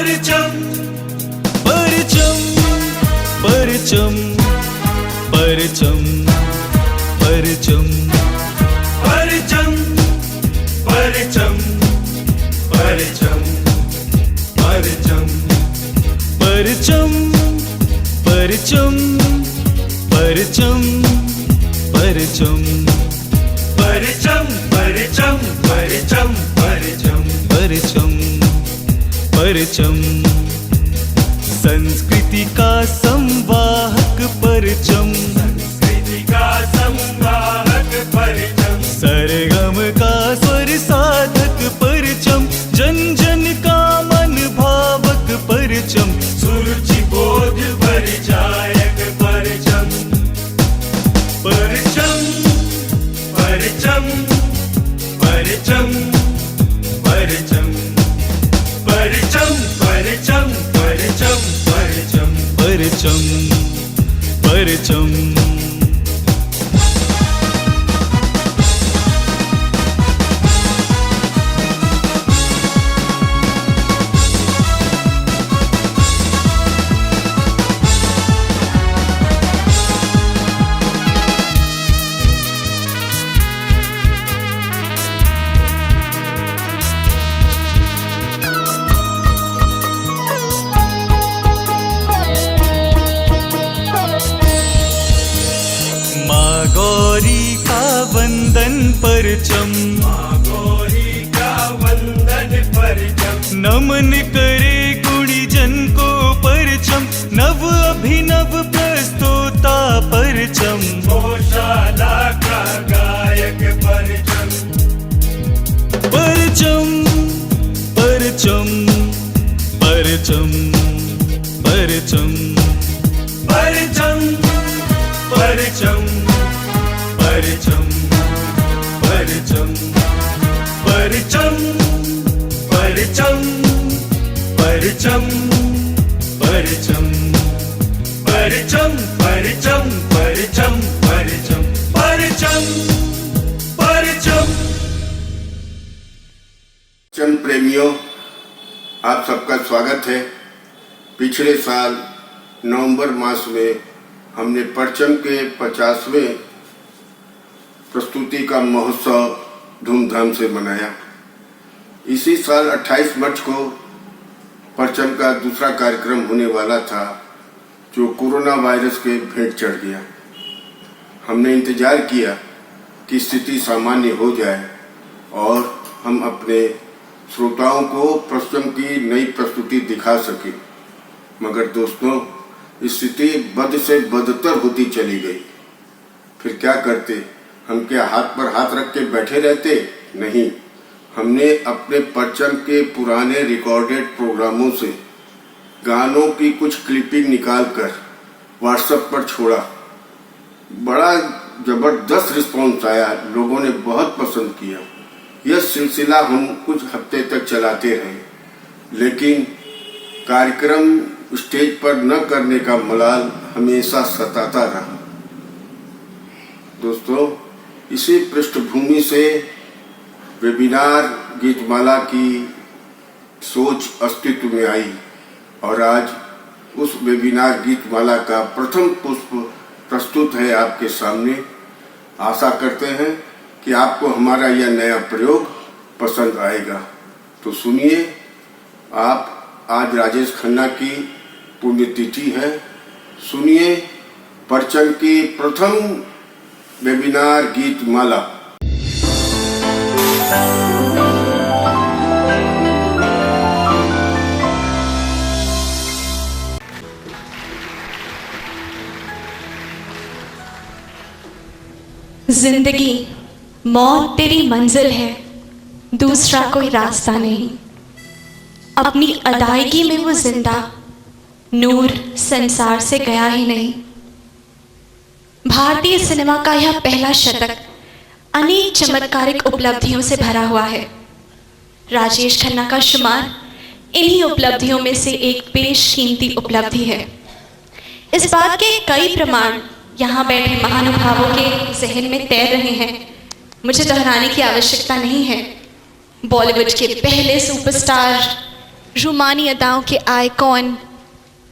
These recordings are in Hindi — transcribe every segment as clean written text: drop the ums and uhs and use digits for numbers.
परचम परचम परचम परचम परचम परचम परचम परचम परचम परचम परचम परचम परचम परचम परचम परचम परचम परचम परचम संस्कृति का संवाहक परचम संस्कृति का संवाहक परचम सरगम का स्वर साधक परचम जन जन का मन भावक परचम सुरुचि बोध परिचायक परचम परचम परचम परचम परचम परचम परचम परचम परचम परचम परचम गौरी का वंदन परचम गौरी का वंदन परचम नमन करे गुणीजन को परचम नव अभिनव प्रस्तोता परचम गौशाला का गायक परचम परचम परचम परचम परचम परचम परचम परचम परचम परचम परचम परचम परचम परचम परचम परचम परचम परचम परचम। चंद प्रेमियों, आप सबका स्वागत है। पिछले साल नवंबर मास में हमने परचम के 50वें प्रस्तुति का महोत्सव धूमधाम से मनाया। इसी साल 28 मार्च को परचम का दूसरा कार्यक्रम होने वाला था, जो कोरोना वायरस के भेंट चढ़ गया। हमने इंतजार किया कि स्थिति सामान्य हो जाए और हम अपने श्रोताओं को परचम की नई प्रस्तुति दिखा सके, मगर दोस्तों स्थिति बद से बदतर होती चली गई। फिर क्या करते? हम क्या हाथ पर हाथ रख के बैठे रहते? नहीं, हमने अपने परचम के पुराने रिकॉर्डेड प्रोग्रामों से गानों की कुछ क्लिपिंग निकालकर व्हाट्सएप पर छोड़ा। बड़ा जबरदस्त रिस्पॉन्स आया, लोगों ने बहुत पसंद किया। यह सिलसिला हम कुछ हफ्ते तक चलाते रहे, लेकिन कार्यक्रम स्टेज पर न करने का मलाल हमेशा सताता रहा। दोस्तों, इसी पृष्ठभूमि से वेबिनार गीतमाला की सोच अस्तित्व में आई और आज उस वेबिनार गीतमाला का प्रथम पुष्प प्रस्तुत है आपके सामने। आशा करते हैं कि आपको हमारा यह नया प्रयोग पसंद आएगा। तो सुनिए आप, आज राजेश खन्ना की पुण्यतिथि है। सुनिए परचम की प्रथम वेबिनार गीतमाला। जिंदगी मौत तेरी मंजिल है, दूसरा कोई रास्ता नहीं। अपनी अदायगी में वो जिंदा, नूर संसार से गया ही नहीं। भारतीय सिनेमा का यह पहला शतक अनेक चमत्कारिक उपलब्धियों से भरा हुआ है। राजेश खन्ना का शुमार इन्हीं उपलब्धियों में से एक बेशकीमती उपलब्धि है। इस बात के कई प्रमाण यहाँ बैठे महानुभावों के जहन में तैर रहे हैं, मुझे दोहराने की आवश्यकता नहीं है। बॉलीवुड के पहले सुपरस्टार रूमानी अदाओं के आइकॉन,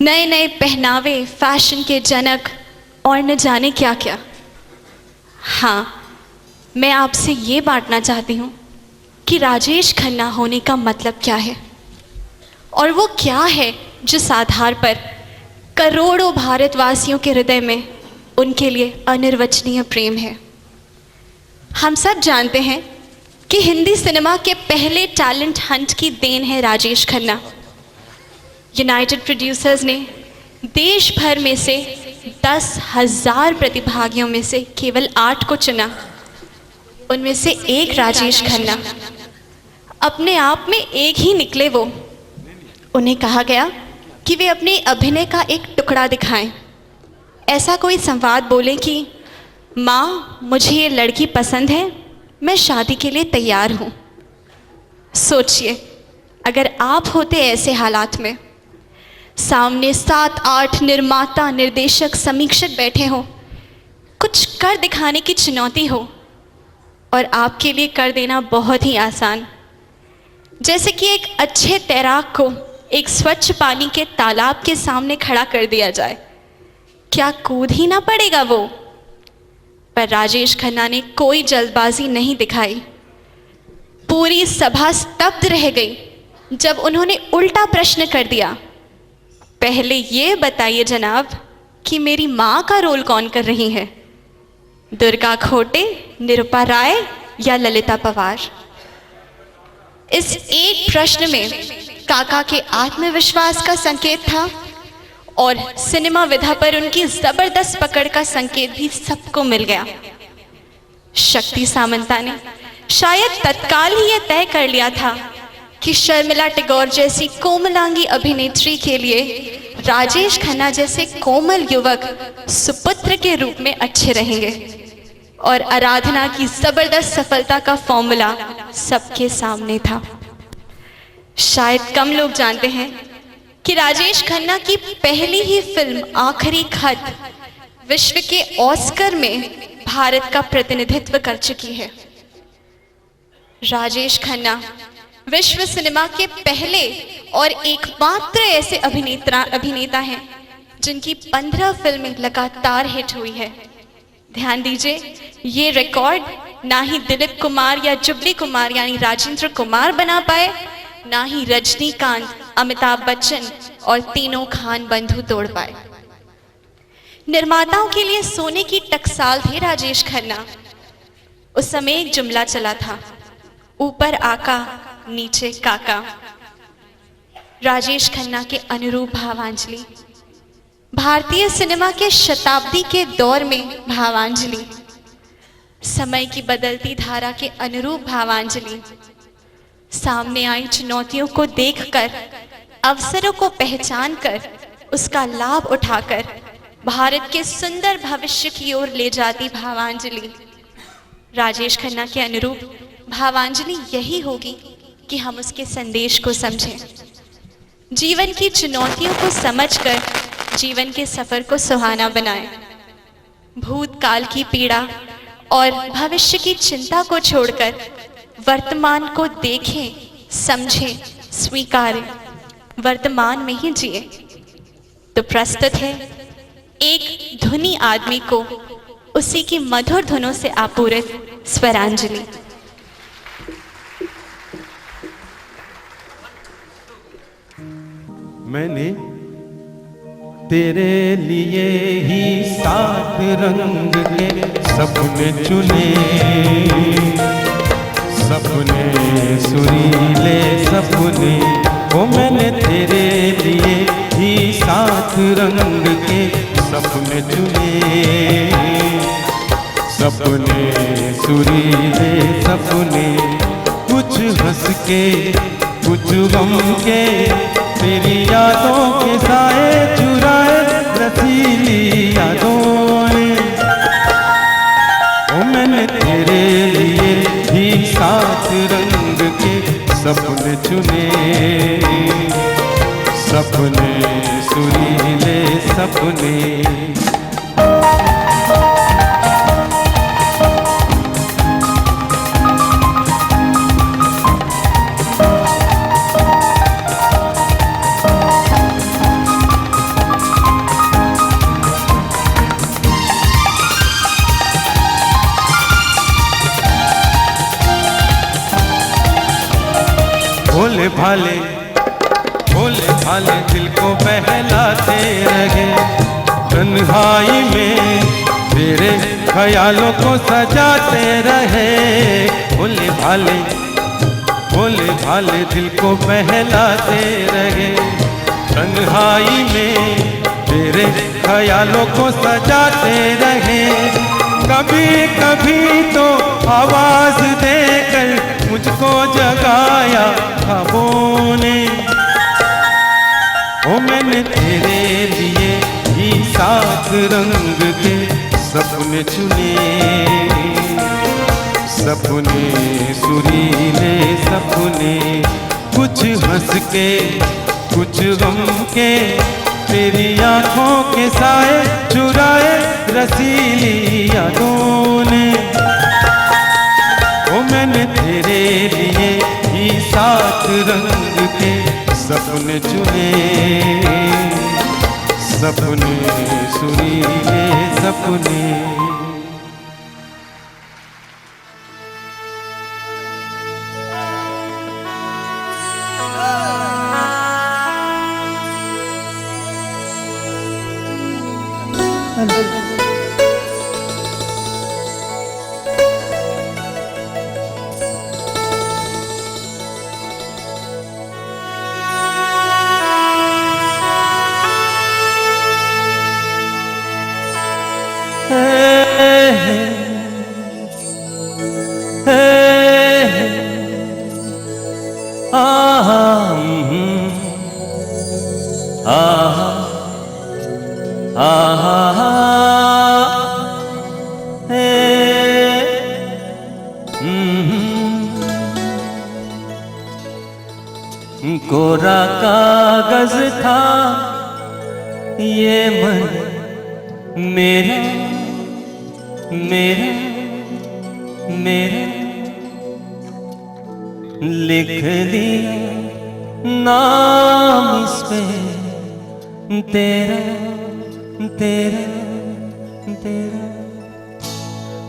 नए नए पहनावे, फैशन के जनक और न जाने क्या क्या। हाँ, मैं आपसे ये बांटना चाहती हूँ कि राजेश खन्ना होने का मतलब क्या है, और वो क्या है जिस आधार पर करोड़ों भारतवासियों के हृदय में उनके लिए अनिर्वचनीय प्रेम है। हम सब जानते हैं कि हिंदी सिनेमा के पहले टैलेंट हंट की देन है राजेश खन्ना। यूनाइटेड प्रोड्यूसर्स ने देश भर में से 10,000 प्रतिभागियों में से केवल 8 को चुना, उनमें से एक राजेश खन्ना। अपने आप में एक ही निकले वो। उन्हें कहा गया कि वे अपने अभिनय का एक टुकड़ा दिखाएं, ऐसा कोई संवाद बोलें कि माँ, मुझे ये लड़की पसंद है, मैं शादी के लिए तैयार हूँ। सोचिए, अगर आप होते ऐसे हालात में, सामने 7-8 निर्माता, निर्देशक, समीक्षक बैठे हों, कुछ कर दिखाने की चुनौती हो और आपके लिए कर देना बहुत ही आसान, जैसे कि एक अच्छे तैराक को एक स्वच्छ पानी के तालाब के सामने खड़ा कर दिया जाए, क्या कूद ही ना पड़ेगा वो? पर राजेश खन्ना ने कोई जल्दबाजी नहीं दिखाई। पूरी सभा स्तब्ध रह गई जब उन्होंने उल्टा प्रश्न कर दिया, पहले ये बताइए जनाब कि मेरी माँ का रोल कौन कर रही है, दुर्गा खोटे, निरुपा राय या ललिता पवार? इस एक प्रश्न में काका के आत्मविश्वास का संकेत था और सिनेमा विधा पर उनकी जबरदस्त पकड़ का संकेत भी सबको मिल गया। शक्ति सामंता ने शायद तत्काल ही यह तय कर लिया था कि शर्मिला टैगोर जैसी कोमलांगी अभिनेत्री के लिए राजेश खन्ना जैसे कोमल युवक सुपुत्र के रूप में अच्छे रहेंगे, और आराधना की जबरदस्त सफलता का फॉर्मूला सबके सामने था। शायद कम लोग जानते हैं कि राजेश खन्ना की पहली ही फिल्म आखिरी खत विश्व के ऑस्कर में भारत का प्रतिनिधित्व कर चुकी है। राजेश खन्ना विश्व सिनेमा के पहले और एकमात्र ऐसे अभिनेता हैं जिनकी 15 फिल्में लगातार हिट हुई है। ध्यान दीजिए, ये रिकॉर्ड ना ही दिलीप कुमार या जुबली कुमार यानी राजेंद्र कुमार बना पाए, ना ही रजनीकांत, अमिताभ बच्चन और तीनों खान बंधु तोड़ पाए। निर्माताओं के लिए सोने की टकसाल थे राजेश खन्ना। उस समय एक जुमला चला था, ऊपर आका नीचे काका। राजेश खन्ना के अनुरूप भावांजलि, भारतीय सिनेमा के शताब्दी के दौर में भावांजलि, समय की बदलती धारा के अनुरूप भावांजलि, सामने आई चुनौतियों को देखकर, अवसरों को पहचानकर, उसका लाभ उठाकर भारत के सुंदर भविष्य की ओर ले जाती भावांजलि। राजेश खन्ना के अनुरूप भावांजलि यही होगी कि हम उसके संदेश को समझें, जीवन की चुनौतियों को समझकर जीवन के सफर को सुहाना बनाएं, भूतकाल की पीड़ा और भविष्य की चिंता को छोड़कर वर्तमान को देखें, समझें, स्वीकारें, वर्तमान में ही जिए। तो प्रस्तुत है एक धुनी आदमी को उसी की मधुर धुनों से आपूरित स्वरांजलि। मैंने तेरे लिए ही 7 रंग के सपने चुने, सपने सुरीले सपने, वो मैंने तेरे लिए ही 7 रंग के सपने चुने, सपने सुरीले सपने, कुछ हंस के कुछ गम के, तेरी यादों के साए चुराए रसीली यादों ने, ओ मैंने तेरे लिए ही 7 रंग के सपने चुने, सपने सुरीले सपने। भोले भाले दिल को बहलाते रहे। तन्हाई में तेरे ख्यालों को सजाते रहे। भोले भाले दिल को बहलाते रहे। तन्हाई में तेरे ख्यालों को सजाते रहे। कभी कभी तो आवाज देकर मुझको जगाया ख्वाबों ने। ओ मैंने तेरे लिए ही 7 रंग के सपने चुने। सपने सुरीले सपने, कुछ हंस के कुछ गम के। तेरी आंखों के साए चुराए रसीली यादों ने। ओ मैंने तेरे लिए ही 7 रंग के सपने चुने। सपने सुरीले सपने। कोरा कागज था ये मन मेरा मेरा मेरा। लिख दिया नाम इस पे तेरा तेरा तेरा।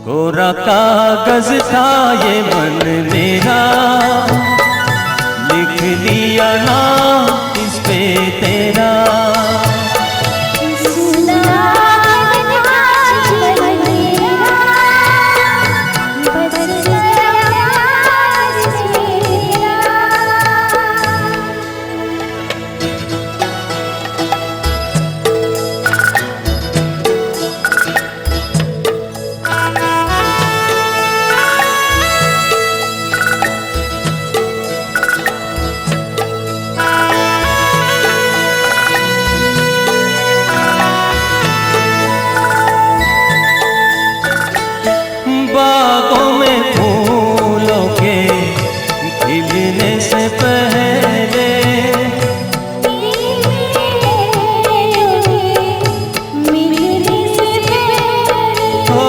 कोरा कागज था ये मन मेरा। लिख लिया नाम इस पे तेरा। बागों में फूलों के खिलने से पहले मिलने से पहले। हो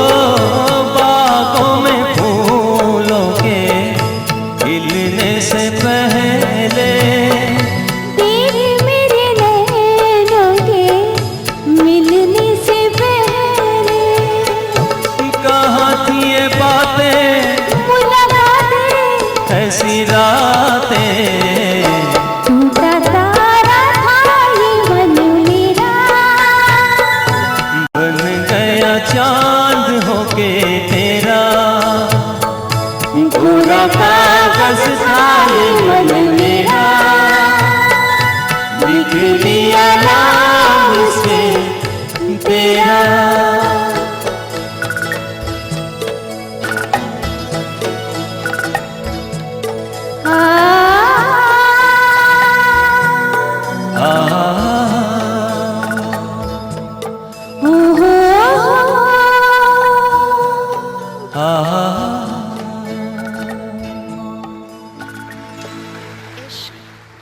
बागों में फूलों के खिलने से पहले। तेरे मेरे नैनों के मिलने से पहले। कहाँ थी ये बातें मुलाकातें ऐसी रातें। टूटा तारा था ये मन मेरा। बन गया चांद होके तेरा। कोरा कागज था ये मन मेरा। लिख लिया नाम से तेरा।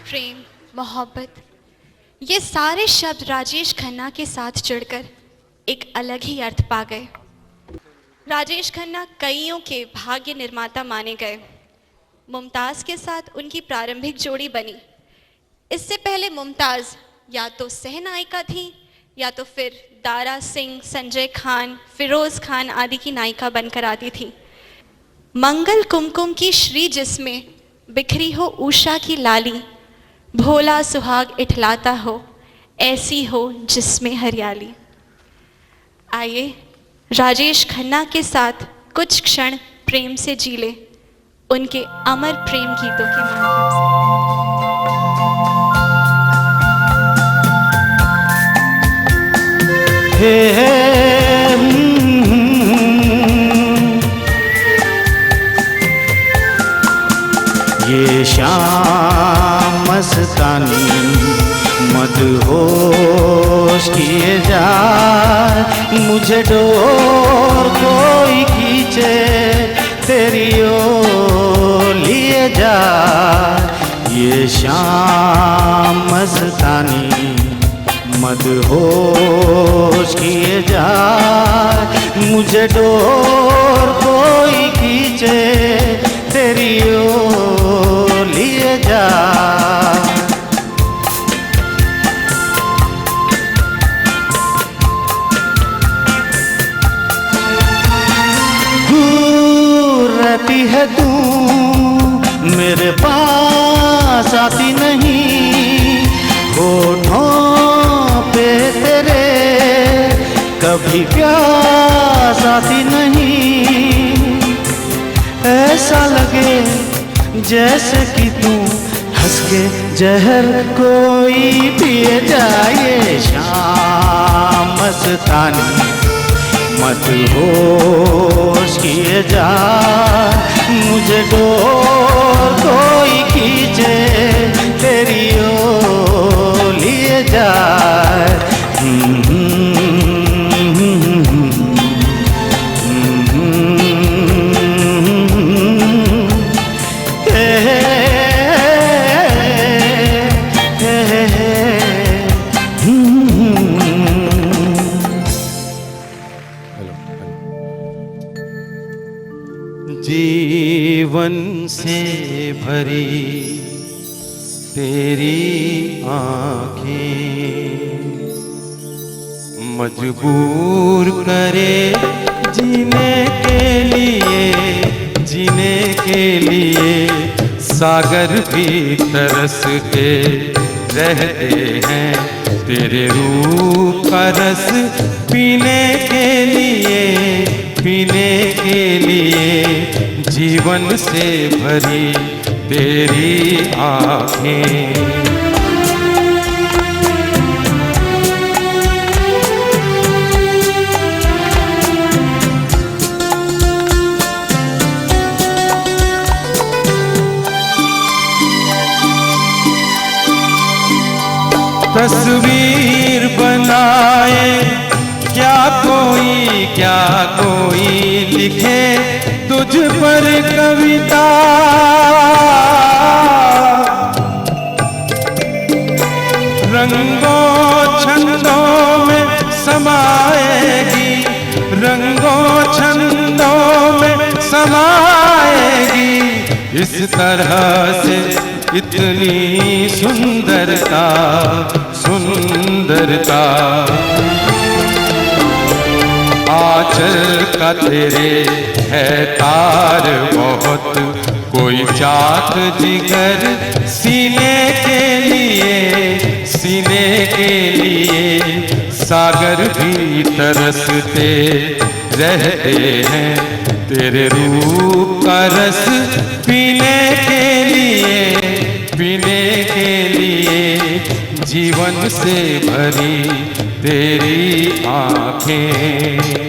प्रेम, मोहब्बत, ये सारे शब्द राजेश खन्ना के साथ जुड़कर एक अलग ही अर्थ पा गए। राजेश खन्ना कईयों के भाग्य निर्माता माने गए। मुमताज़ के साथ उनकी प्रारंभिक जोड़ी बनी। इससे पहले मुमताज़ या तो सहनायिका थी या तो फिर दारा सिंह, संजय खान, फिरोज़ खान आदि की नायिका बनकर आती थी। मंगल कुमकुम की श्री जिसमें बिखरी हो उषा की लाली, भोला सुहाग इठलाता हो, ऐसी हो जिसमें हरियाली। आइए राजेश खन्ना के साथ कुछ क्षण प्रेम से जी ले, उनके अमर प्रेम गीतों के माध्यम से। ये शाम मस्तानी मदहोश किए जाए, मुझे डोर कोई खींचे तेरी ओर लिए जाए। ये शाम मस्तानी मदहोश किए जाए, मुझे डोर कोई खींचे तेरी ओर लिए जाए। दूर रहती है तू मेरे पास आती नहीं, होठों पे तेरे कभी प्यास आती नहीं। ऐसा लगे जैसे कि तू हंस के जहर कोई पिए जाए। शाम मस्तानी मदहोश किए जा, मुझे डोर कोई खींचे तेरी ओर लिए जाए। जीवन से भरी तेरी आँखें मजबूर करे जीने के लिए सागर भी तरसते रहते हैं तेरे रूप का रस पीने के लिए जीवन से भरी तेरी आँखें। तस्वीर बनाए क्या कोई लिखे तुझ पर कविता, रंगों छंदों में समाएगी, रंगों छंदों में समाएगी। इस तरह से इतनी सुंदरता आंचल का तेरे है तार बहुत, कोई चाक जिगर सीने के लिए सागर भी तरसते रहते हैं तेरे रूप का रस पीने के लिए जीवन से भरी तेरी आँखें।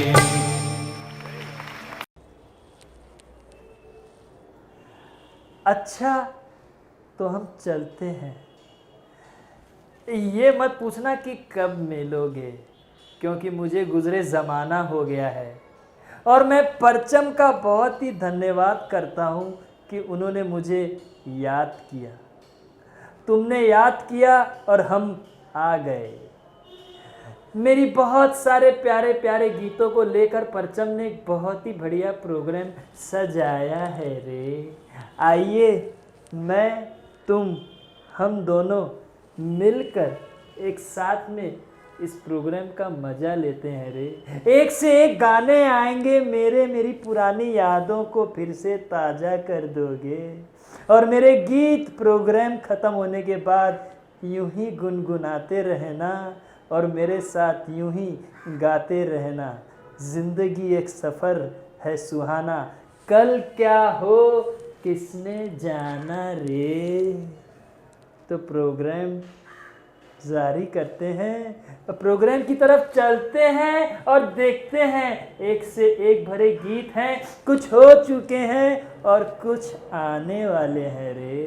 अच्छा तो हम चलते हैं, ये मत पूछना कि कब मिलोगे, क्योंकि मुझे गुजरे ज़माना हो गया है। और मैं परचम का बहुत ही धन्यवाद करता हूँ कि उन्होंने मुझे याद किया, तुमने याद किया और हम आ गए। मेरी बहुत सारे प्यारे प्यारे गीतों को लेकर परचम ने एक बहुत ही बढ़िया प्रोग्राम सजाया है रे। आइए मैं तुम हम दोनों मिलकर एक साथ में इस प्रोग्राम का मज़ा लेते हैं रे। एक से एक गाने आएंगे मेरी पुरानी यादों को फिर से ताज़ा कर दोगे। और मेरे गीत प्रोग्राम ख़त्म होने के बाद यूं ही गुनगुनाते रहना और मेरे साथ यूं ही गाते रहना। ज़िंदगी एक सफ़र है सुहाना, कल क्या हो किसने जाना रे। तो प्रोग्राम जारी करते हैं, प्रोग्राम की तरफ चलते हैं और देखते हैं एक से एक भरे गीत हैं, कुछ हो चुके हैं और कुछ आने वाले हैं रे।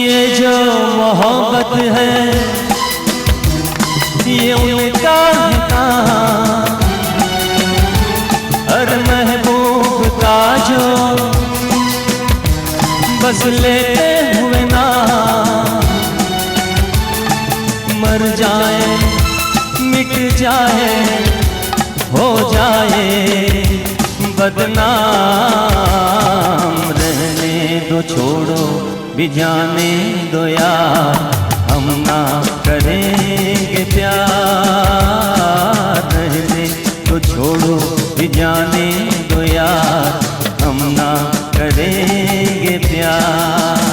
ये जो मोहब्बत है ये उनका है काम, हर महबूब का जो बस लेते हुए ना मर जाए मिट जाए हो जाए बदनाम, रहने दो छोड़ो भी जाने दो यार, हम ना करेंगे प्यार। रहने दो छोड़ो भी जाने दो यार, हम ना करेंगे प्यार।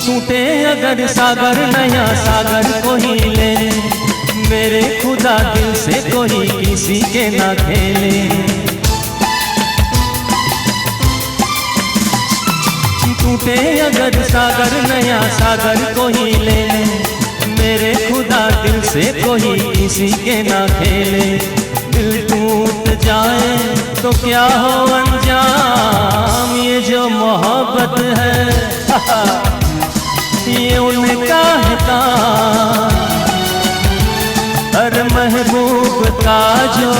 टूटे अगर सागर नया सागर को ही ले, मेरे खुदा दिल से कोई किसी के ना खेले। टूटे अगर सागर नया सागर को ही ले, मेरे खुदा दिल से कोई किसी के ना खेले। दिल टूट जाए तो क्या हो अंजाम, ये जो मोहब्बत है ये उनका है काम, हर महबूब का जो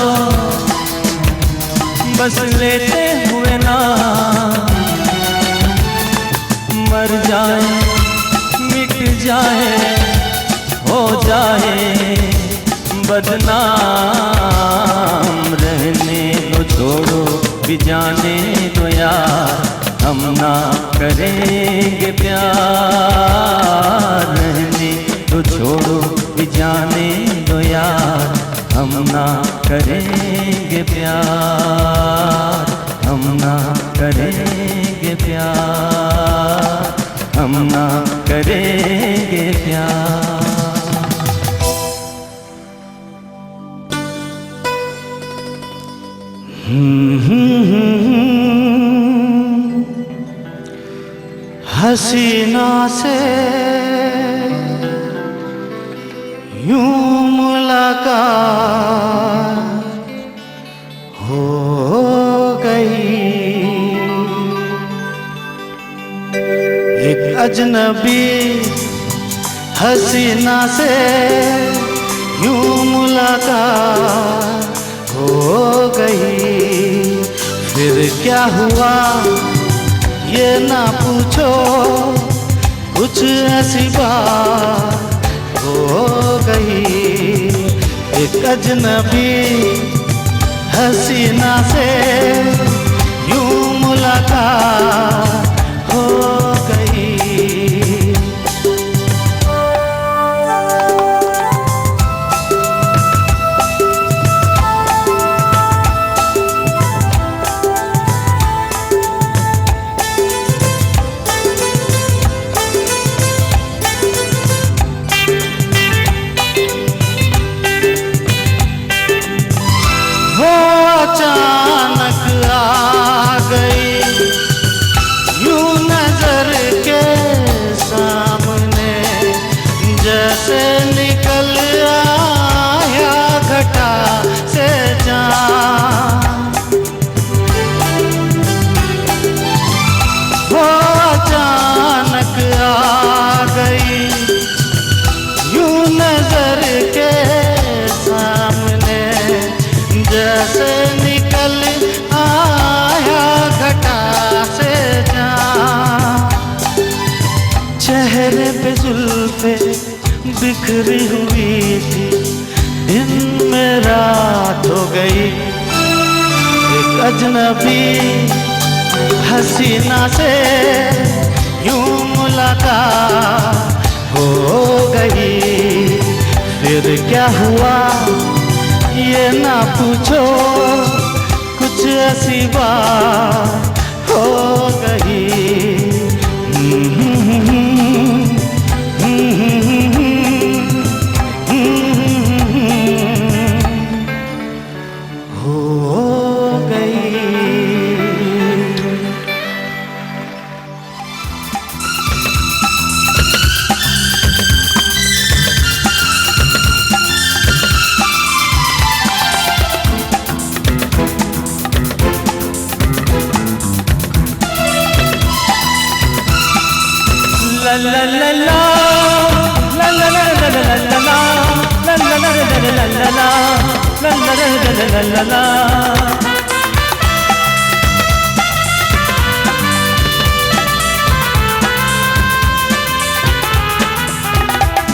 बस लेते हुए ना मर जाए मिट जाए हो जाए बदनाम। रहने दो छोड़ो भी जाने दो यार, हम ना करेंगे प्यार। रहने दो छोड़ो भी जाने दो यार, हम ना करेंगे प्यार। हम ना करेंगे प्यार, हम ना करेंगे प्यार। हसीना से यूं मुलाकात हो गई, एक अजनबी हसीना से यूं मुलाकात हो गई। फिर क्या हुआ ये ना पूछो, कुछ ऐसी बात हो गई। एक अजनबी हसीना से यूं मुलाकात हो गई। अचानक आ गई निकल आया घटा से जान। चेहरे पे जुल्फे बिखरी हुई थी, दिन में रात हो गई। एक अजनबी हसीना से यूं मुलाकात हो गई। फिर क्या हुआ ये ना पूछो, कुछ ऐसी बात हो गई।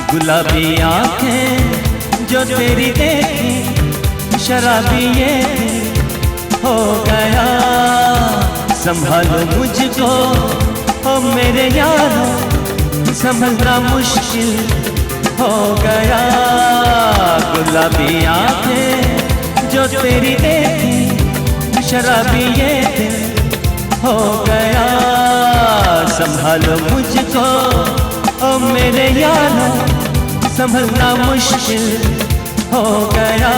गुलाबी आंखें जो तेरी देखी, शराबी ये हो गया। संभालो मुझको ओ मेरे यारों, संभलना मुश्किल हो गया। गुलाबी आंखें जो तेरी देखी, शराबी ये हो गया। संभालो मुझको ओ मेरे यारों, संभलना मुश्किल हो गया।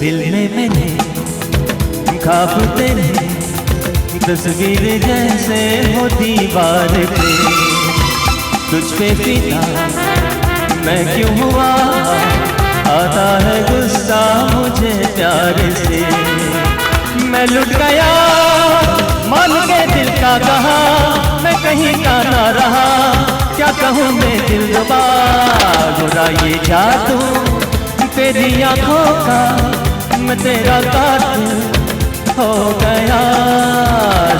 दिल में मैंने ख्वाब तेरे, तस्वीर जैसे हो दीवार पे। तुझ पे फिदा मैं क्यों हुआ, आता है गुस्सा मुझे प्यार से। मैं लुट गया मान के दिल का कहा, मैं कहीं का ना रहा। क्या कहूँ मैं दिल रुबा, बुरा ये जादू तेरी आँखों का, मैं तेरा कातिल हो गया।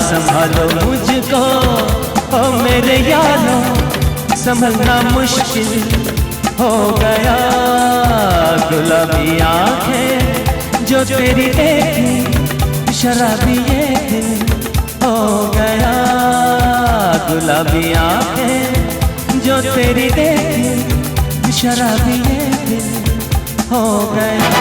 संभालो मुझको ओ मेरे यारों, संभलना मुश्किल हो गया। गुलाबी आंखें जो तेरी देखी, शराबी ये दिल हो गया। गुलाबी आंखें जो तेरी देखी, शराबी ये दिल हो गया।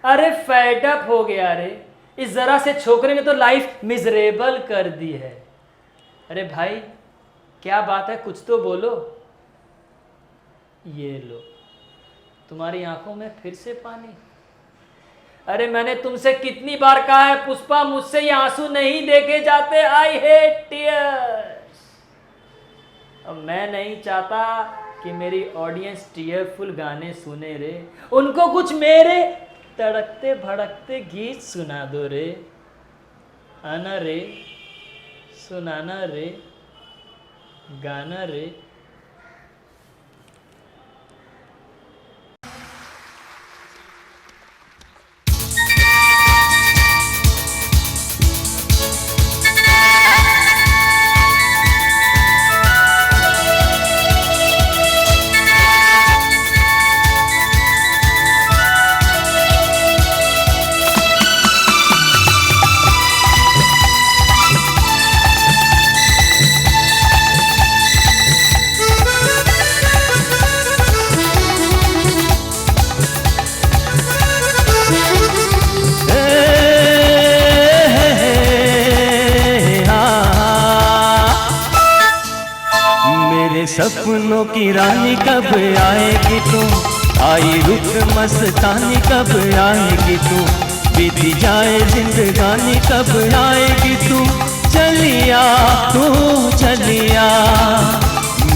अरे फेड अप हो गया रे, इस जरा से छोकरे ने तो लाइफ मिजरेबल कर दी है। अरे भाई क्या बात है, कुछ तो बोलो। ये लो, तुम्हारी आंखों में फिर से पानी। अरे मैंने तुमसे कितनी बार कहा है पुष्पा, मुझसे ये आंसू नहीं देखे जाते। I hate tears. अब मैं नहीं चाहता कि मेरी ऑडियंस टीयरफुल गाने सुने रे, उनको कुछ मेरे तड़कते भड़कते गीत सुना दो रे। आना रे, सुनाना रे, गाना रे। सपनों की रानी कब आएगी तू, आई रुक मस्तानी कब आएगी तू, बीती जाए जिंदगानी कब आएगी तू, चलिया तू चलिया।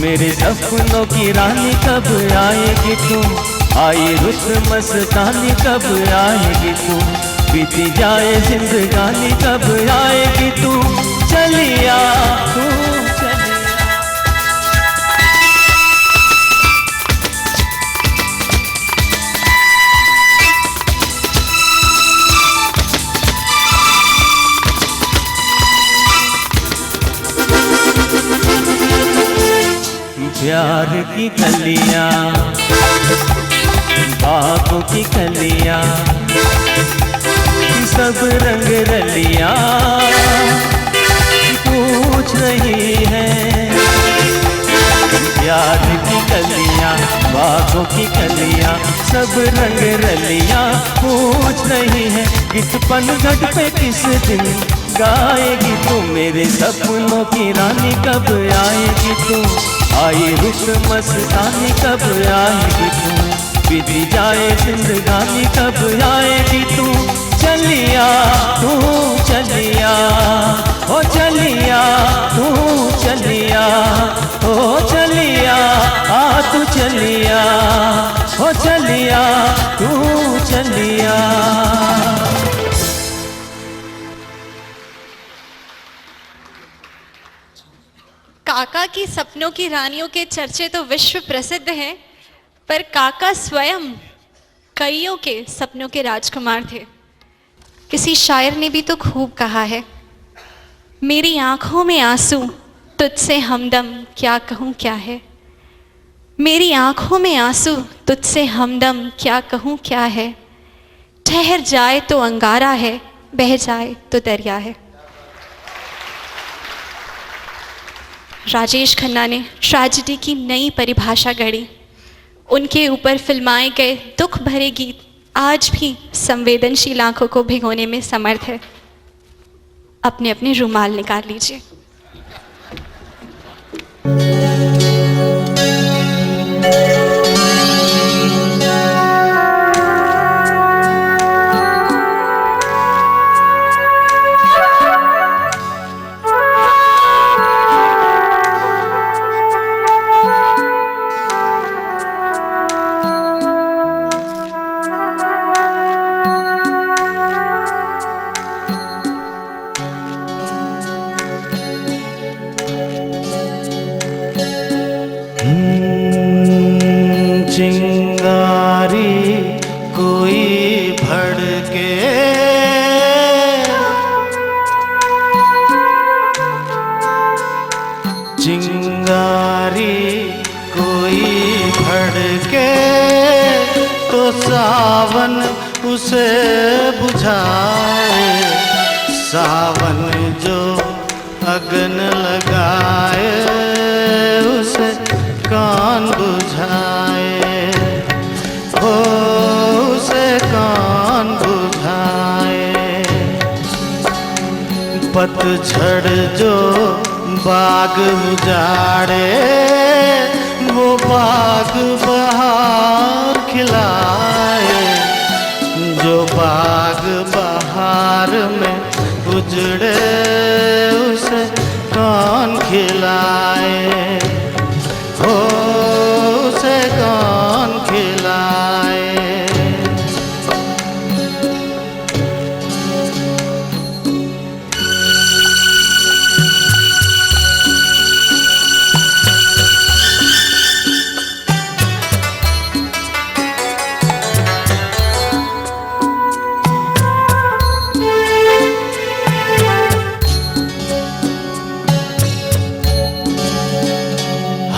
मेरे सपनों की रानी कब आएगी तू, आई रुत मस्तानी कब आएगी तू, बीती जाए जिंदगानी कब आएगी तू, चलिया तू चलिया। प्यार की कलियां, बागों की कलियां, सब रंग रलियां पूछ रही है। प्यार की कलियां, बागों की कलियां, सब रंग रलियां पूछ रही है। किस पनघट पे किस दिन गाएगी तू, मेरे सपनों की रानी कब आएगी तू, आई रुत मस्तानी कब आएगी तू, बीती जाए जिंदगानी कब आएगी तू, चलिया तू चलिया, ओ चलिया तू चलिया, ओ चलिया आ तू चलिया, ओ चलिया तू चलिया। काका की सपनों की रानियों के चर्चे तो विश्व प्रसिद्ध हैं, पर काका स्वयं कईयों के सपनों के राजकुमार थे। किसी शायर ने भी तो खूब कहा है, मेरी आंखों में आंसू तुझसे हमदम क्या कहूँ क्या है, मेरी आंखों में आंसू तुझसे हमदम क्या कहूँ क्या है, ठहर जाए तो अंगारा है, बह जाए तो दरिया है। राजेश खन्ना ने ट्रेजेडी की नई परिभाषा गढ़ी। उनके ऊपर फिल्माए गए दुख भरे गीत आज भी संवेदनशील आंखों को भिगोने में समर्थ है। अपने अपने रुमाल निकाल लीजिए। चिंगारी कोई भड़के, चिंगारी कोई भड़के तो सावन उसे बुझाए, सावन जो अगन लगाए उसे कान बुझाए, हो उसे कान बुझाए। पतझड़ जो बाग उजाड़े वो बाग बहार खिलाए, जो बाग बहार में उजड़े उसे कान खिलाए, हो उसे कान खिलाए।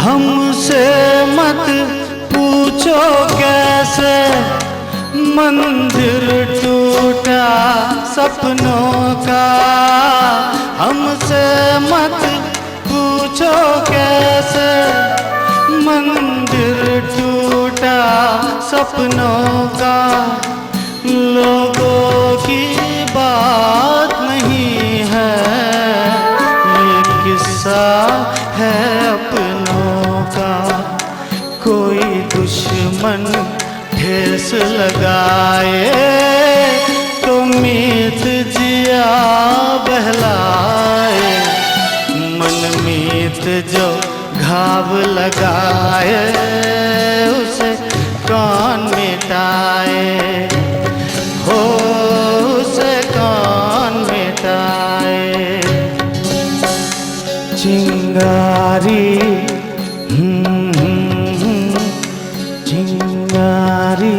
हमसे मत पूछो कैसे मंदिर टूटा सपनों का, हमसे मत पूछो कैसे मंदिर टूटा सपनों का। लोगों की बात नहीं है ये किस्सा है अपनों का, कोई दुश्मन ठेस लगाए तो मीत जिया बहलाए, मन मीत जो घाव लगाए उसे कौन मिटाए, हो उसे कौन मिटाए। चिंगारी चिंगारी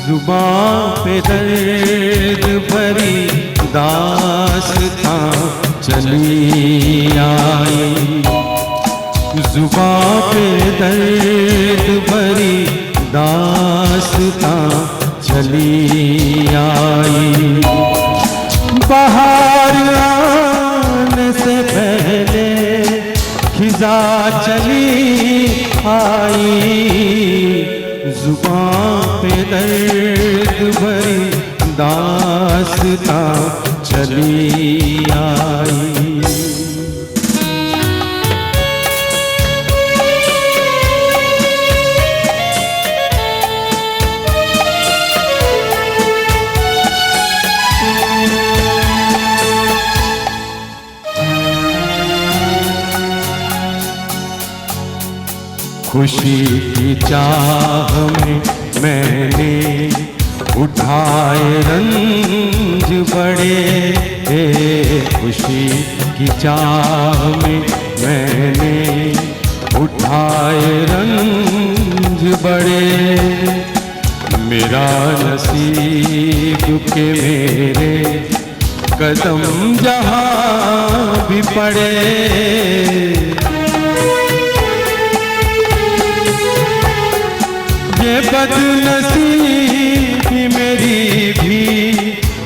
जुबां पे दर्द भरी दास्तां चली आई, जुबां पे दर्द भरी दास्तां चली आई। बाहर आने से पहले खिजा चली आई, जुबां पे दर्द भरी दास्तां चली आई। खुशी की चाह में मैंने उठाए रंज बड़े, खुशी की चाह में मैंने उठाए रंज बड़े। मेरा नसीब के मेरे कदम जहाँ भी पड़े, ये बदनसीबी मेरी भी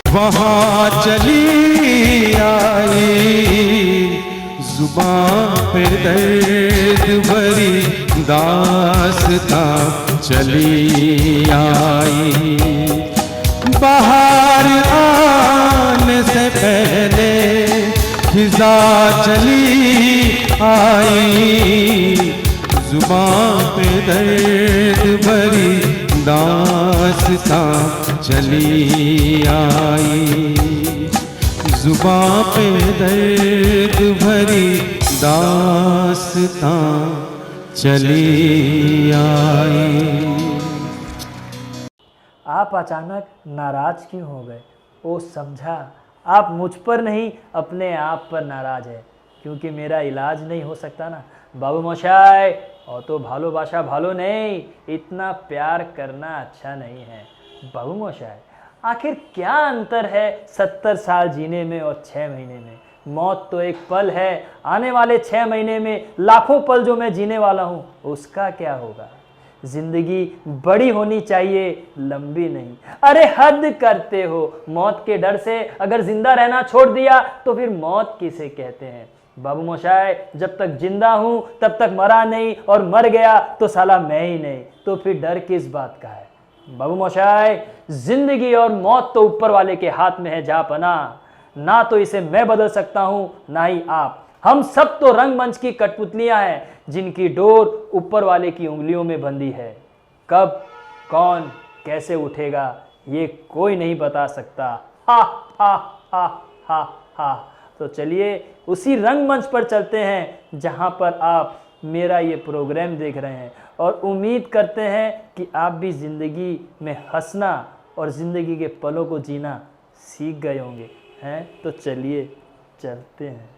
वहाँ चली आई। जुबां पे दर्द भरी दास्तां चली आई। बाहर आने से पहले खिजा चली आई, जुबां पे दर्द भरी दास्तां चली आई, जुबां पे दर्द भरी दास्तां चली आई। आप अचानक नाराज क्यों हो गए? ओ समझा, आप मुझ पर नहीं अपने आप पर नाराज है, क्योंकि मेरा इलाज नहीं हो सकता ना। बाबू मशाई, और तो भालोबाशा भालो नहीं, इतना प्यार करना अच्छा नहीं है। बाबू मशाई, आखिर क्या अंतर है 70 साल जीने में और 6 महीने में? मौत तो एक पल है, आने वाले 6 महीने में लाखों पल जो मैं जीने वाला हूँ उसका क्या होगा? जिंदगी बड़ी होनी चाहिए, लंबी नहीं। अरे हद करते हो, मौत के डर से अगर जिंदा रहना छोड़ दिया तो फिर मौत किसे कहते हैं? बाबू मोशाय, जब तक जिंदा हूं तब तक मरा नहीं, और मर गया तो साला मैं ही नहीं, तो फिर डर किस बात का है? बाबू मोशाय, जिंदगी और मौत तो ऊपर वाले के हाथ में है जापना, ना तो इसे मैं बदल सकता हूं ना ही आप। हम सब तो रंगमंच की कठपुतलियां हैं जिनकी डोर ऊपर वाले की उंगलियों में बंधी है। कब कौन कैसे उठेगा ये कोई नहीं बता सकता। हा हा हा हा हा। तो चलिए उसी रंगमंच पर चलते हैं जहां पर आप मेरा ये प्रोग्राम देख रहे हैं, और उम्मीद करते हैं कि आप भी ज़िंदगी में हंसना और ज़िंदगी के पलों को जीना सीख गए होंगे हैं। तो चलिए चलते हैं।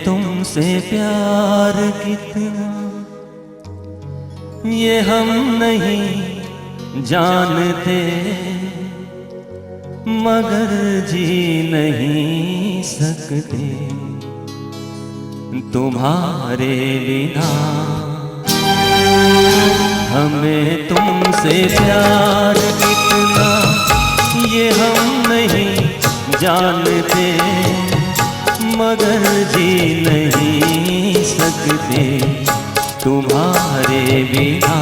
तुमसे प्यार कितना ये हम नहीं जानते, मगर जी नहीं सकते तुम्हारे बिना। हमें तुमसे प्यार कितना ये हम नहीं जानते, मगर जी नहीं सकते तुम्हारे बिना।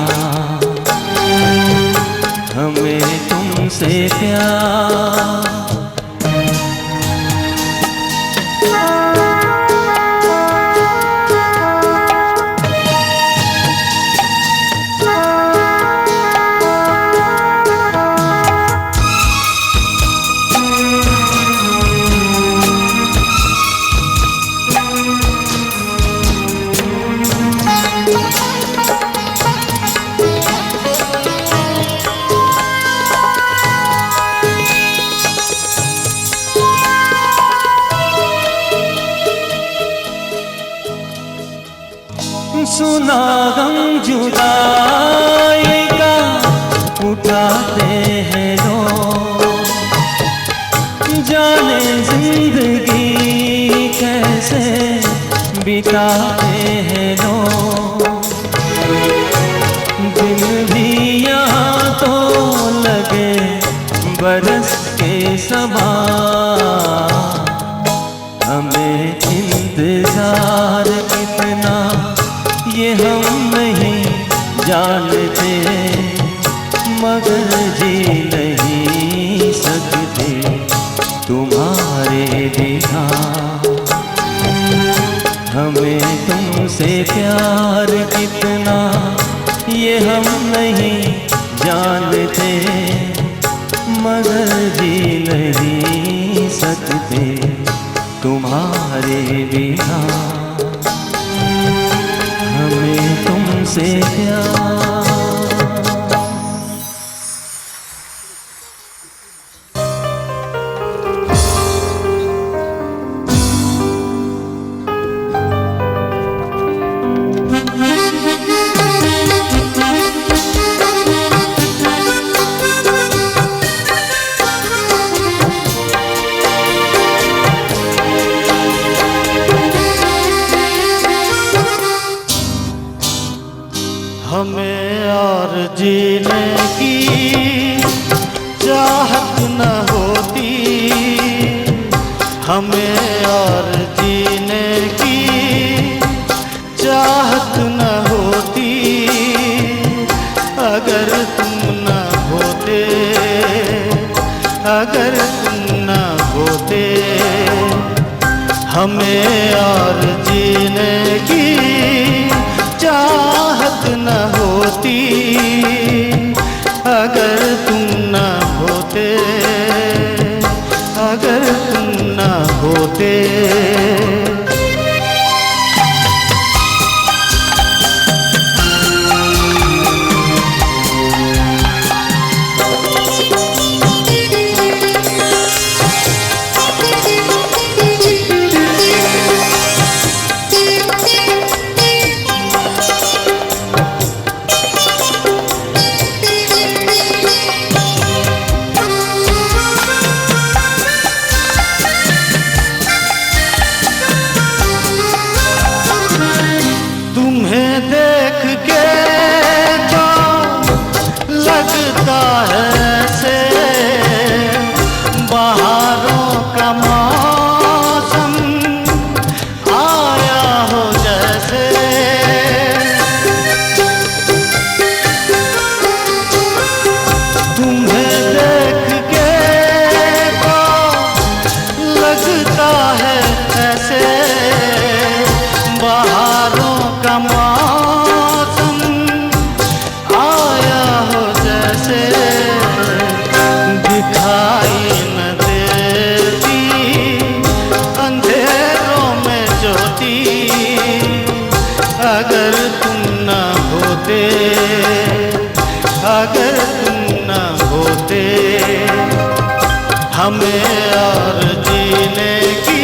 हमें तुमसे प्यार सुना गम जुदाई का उठाते हैं लोग, जाने जिंदगी कैसे बिताते हैं लोग। दिन भी यहाँ तो लगे बरस के समान, हमें इंतजार कितना ये हम नहीं जानते, मगर जी नहीं सकते तुम्हारे बिना। हमें तुमसे प्यार कितना ये हम नहीं जानते, मगर जी नहीं सकते तुम्हारे बिना। हमें तुमसे प्यार हमें और जीने की चाहत न होती, हमें और जीने की चाहत न होती, अगर तुम न होते, अगर तुम न होते। हमें और जीने की चाहत न होती, अगर तुम न होते, अगर तुम न होते। अगर तुम न होते हमें और जीने की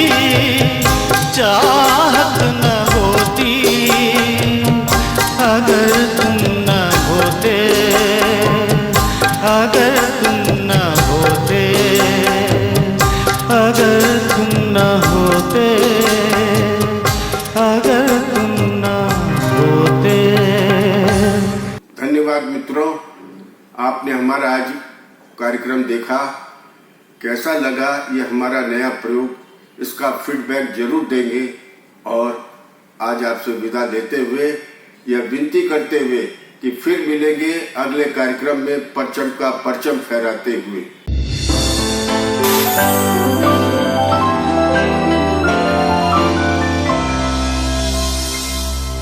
चाह न होती, अगर तुम न होते, अगर तुम न होते, अगर तुम न होते, अगर तुम न होते। धन्यवाद मित्रों, आपने हमारा आज कार्यक्रम देखा। कैसा लगा ये हमारा नया प्रयोग, इसका फीडबैक जरूर देंगे। और आज आपसे विदा लेते हुए यह विनती करते हुए कि फिर मिलेंगे अगले कार्यक्रम में परचम का परचम फहराते हुए।